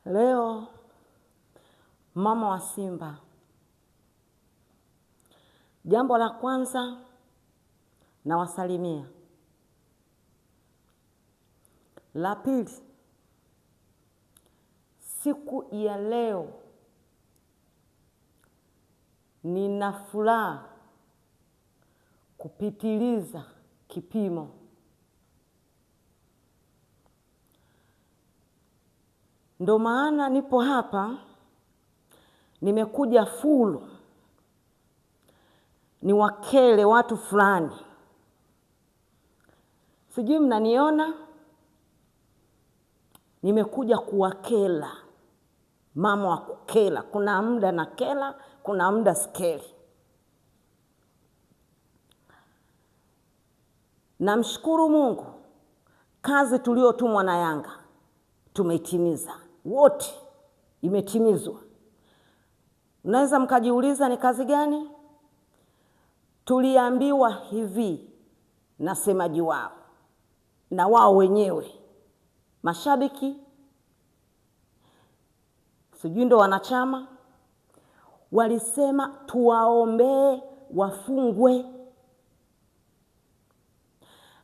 Leo mama wa Simba, jambo la kwanza nawasalimia. La pili, siku ya leo nina furaha kupitiliza kipimo. Ndo maana nipo hapa, nimekuja fulu niwakele watu fulani. Sijui mnaniona, nimekuja kuwakela, mama wa kukela. Kuna muda na kela, kuna muda sikeli. Namshukuru Mungu, kazi tuliotumwa na Yanga tumeitimiza wote, imetimizwa. Unaweza mkajiuliza ni kazi gani? Tuliambiwa hivi na semaji wao na wao wenyewe, mashabiki sijui ndo wanachama, walisema tuwaombee wafungwe.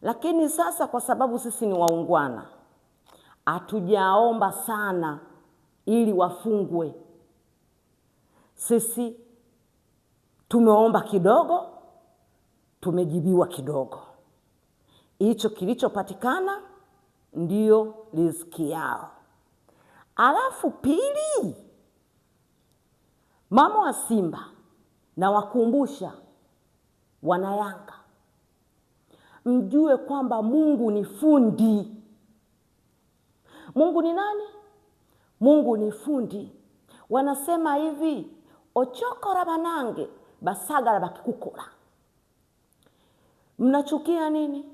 Lakini sasa kwa sababu sisi ni waungwana, hatujaomba sana ili wafungwe. Sisi tumeomba kidogo, tumejibiwa kidogo. Hicho kilichopatikana ndio riziki yao. Alafu pili, mama wa Simba na wakumbusha wana Yanga, mjue kwamba Mungu ni fundi. Mungu ni nani? Mungu ni fundi. Wanasema hivi, ochokora banange basagara bakikukora. Mnachukia nini?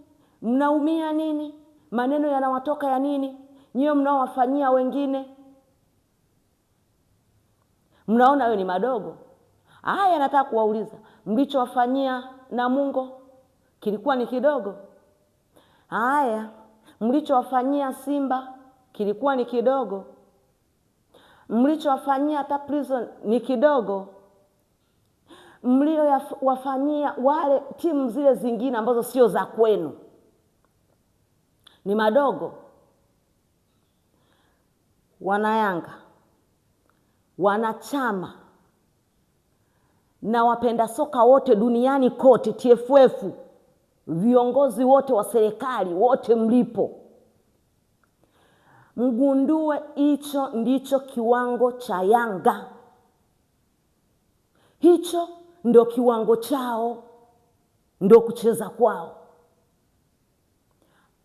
Mnaumia nini? Maneno yanawatoka ya nini? Nyiwe mnaowafanyia wengine mnaona wewe ni madogo. Haya, nataka kuwauliza, mlichowafanyia Namungo kilikuwa ni kidogo? Haya, mlichowafanyia Simba kilikuwa ni kidogo? Mlichowafanyia hata Prison ni kidogo? Mliowafanyia wale timu zile zingine ambazo sio za kwenu ni madogo? Wana Yanga, wanachama na wapenda soka wote duniani kote, TFF, viongozi wote wa serikali wote mlipo, mgundue hicho ndicho kiwango cha Yanga. Hicho ndio kiwango chao, ndio kucheza kwao.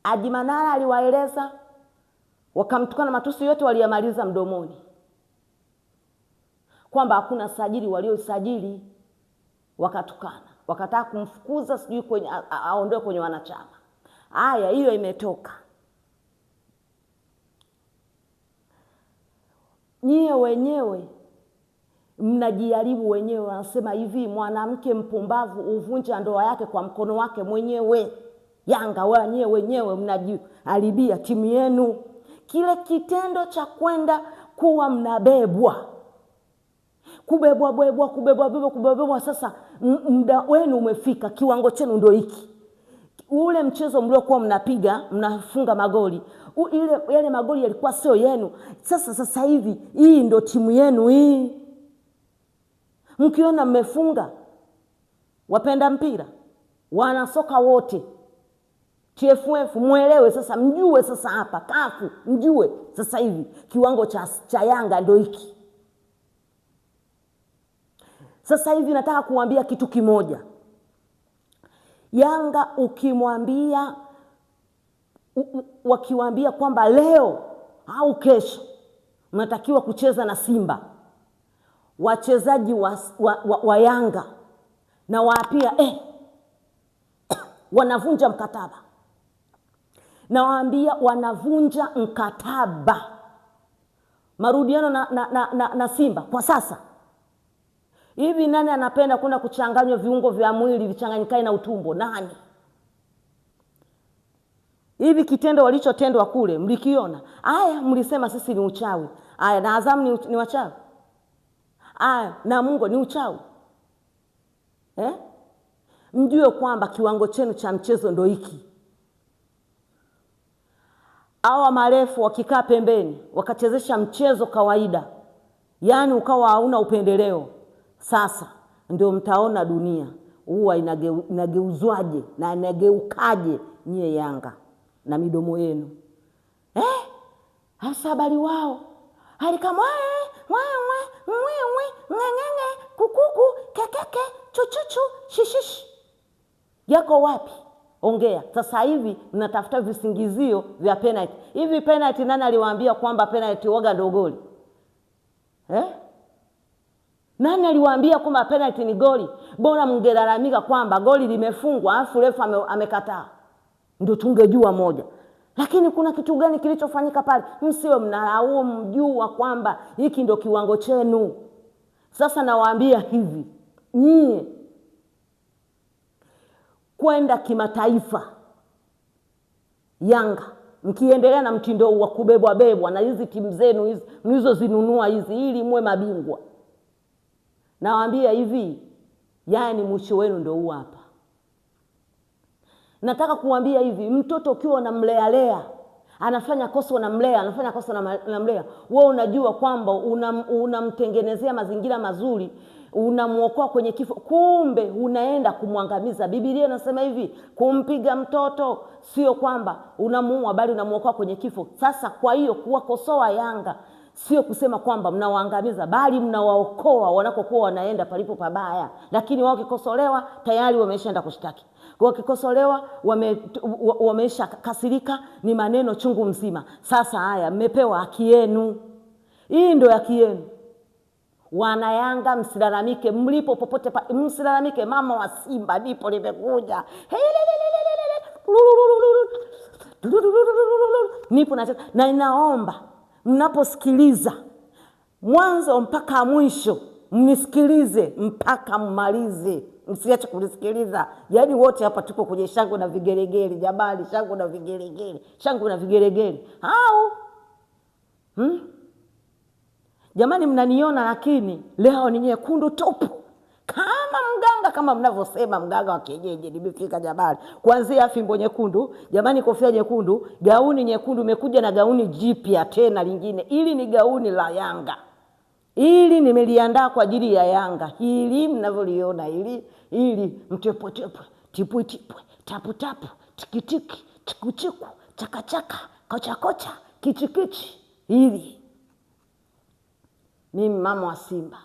Haji Manara aliwaeleza, wakamtukana matusi yote waliyamaliza mdomoni, kwamba hakuna sajili waliosajili, wakatukana, wakataka kumfukuza sijui kwenye aondoe kwenye wanachama. Haya, hiyo imetoka. Nyie wenyewe mnajiharibu wenyewe. Wanasema hivi, mwanamke mpumbavu uvunja ndoa yake kwa mkono wake mwenyewe. Yanga wenyewe mnajiharibia timu yenu. Kile kitendo cha kwenda kuwa mnabebwa, kubebwa, sasa muda wenu umefika, kiwango chenu ndio hiki. Ule mchezo mliokuwa mnapiga, mnafunga magoli, yale magoli yalikuwa sio yenu. Sasa hivi hii ndio timu yenu hii. Mkiona mmefunga, wapenda mpira, wana soka wote, TFF, muelewe sasa, mjue sasa hapa kafu, mjue sasa hivi kiwango cha Yanga ndio hiki. Sasa hivi nataka kuambia kitu kimoja. Yanga ukimwambia, wakiwaambia kwamba leo au kesho mnatakiwa kucheza na Simba, wachezaji wa Yanga na waapia wanavunja mkataba. Na waambia wanavunja mkataba. Marudiano na Simba kwa sasa hivi, nani anapenda kwenda kuchanganywa viungo vya mwili vichanganyikane na utumbo? Nani? Hivi kitendo walichotendwa kule mlikiona? Haya, mlisema sisi ni uchawi. Aya, na Azam ni wachawi? Aya, Namungo ni uchawi? Mjue kwamba kiwango chenu cha mchezo ndo hiki. Hawa marefu wakikaa pembeni wakachezesha mchezo kawaida, yani ukawa hauna upendeleo, sasa ndio mtaona dunia huwa inageuzwaje na inageukaje nyie Yanga na midomo yenu. Hasa habari wao hali kama ngengenge kukuku kekeke chuchuchu shishishi yako wapi? Ongea. Sasa hivi mnatafuta visingizio vya penalty. Hivi penalty nani aliwaambia kwamba penalty waga ndio goli? Nani aliwaambia kwamba penalty ni goli? Bora mngelalamika kwamba goli limefungwa afu refa amekataa, ndio tungejua moja. Lakini kuna kitu gani kilichofanyika pale? Msiwe mnalaumu, mjua kwamba hiki ndio kiwango chenu. Sasa nawaambia hivi, nyie kwenda kimataifa Yanga mkiendelea na mtindo wa kubebwa na hizi timu zenu hizi mlizozinunua hizi ili muwe mabingwa, nawaambia hivi, yani mwisho wenu ndio huu hapa. Nataka kuambia hivi, mtoto ukiwa unamlea anafanya kosa unamlea, wewe unajua kwamba unamtengenezea mazingira mazuri, unamuokoa kwenye kifo, kumbe unaenda kumwangamiza. Biblia inasema hivi, kumpiga mtoto sio kwamba unamuua bali unamuokoa kwenye kifo. Sasa kwa hiyo kuwakosoa Yanga sio kusema kwamba mnawaangamiza, bali mnawaokoa wanakokuwa wanaenda palipo pabaya. Lakini wao kikosolewa tayari wameshaenda kushtaki. Kwa kikosolewa wamesha kasirika, ni maneno chungu mzima. Sasa haya mmepewa haki yenu. Hii ndio haki yenu. Wana Yanga msilalamike, mlipo popote msilalamike. Mama wa Simba ndipo limekuja. Nipo na inaomba mnaposikiliza mwanzo mpaka mwisho mnisikilize mpaka mmalize, msiache kunisikiliza. Yaani wote hapa tuko kwenye shangwe na vigelegele, jamani, shangwe na vigelegele. Au jamani, mnaniona lakini leo ni nyekundu topu kama mganga, kama mnavyosema mganga wa kienyeji. Nimefika jamani, kuanzia fimbo nyekundu, jamani, kofia nyekundu, gauni nyekundu, imekuja na gauni jipya tena lingine. Ili ni gauni la Yanga, ili nimeliandaa kwa ajili ya Yanga. Hili mnavyoliona ili mtepwe tipwe tapu tikitiki chikuchiku chakachaka kocha kichikichi. Hili mimi mama wa Simba